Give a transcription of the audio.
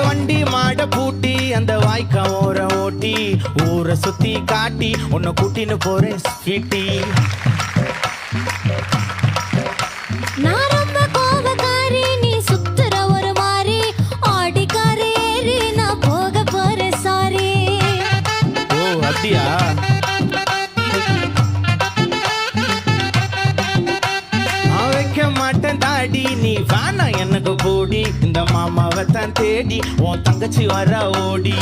வண்டி மாட பூட்டி அந்த வாய்க்கா ஓர ஓட்டி ஊரை சுத்தி காட்டி உன்னை கூட்டின்னு போறேன் ஸ்வீட்டி. நான் ரொம்ப கோபக்காரி, நீ சுத்துற ஒரு மாதிரி ஆடிக்காரி ஏறி நான் போக போறேன் சாரி. ஓ அப்படியா? நான் வைக்க மாட்டேன் தாடி, நீ வேணா எனக்கு போடி. இந்த மாமாவை தான் தேடி உன் தங்கச்சி வர ஓடி.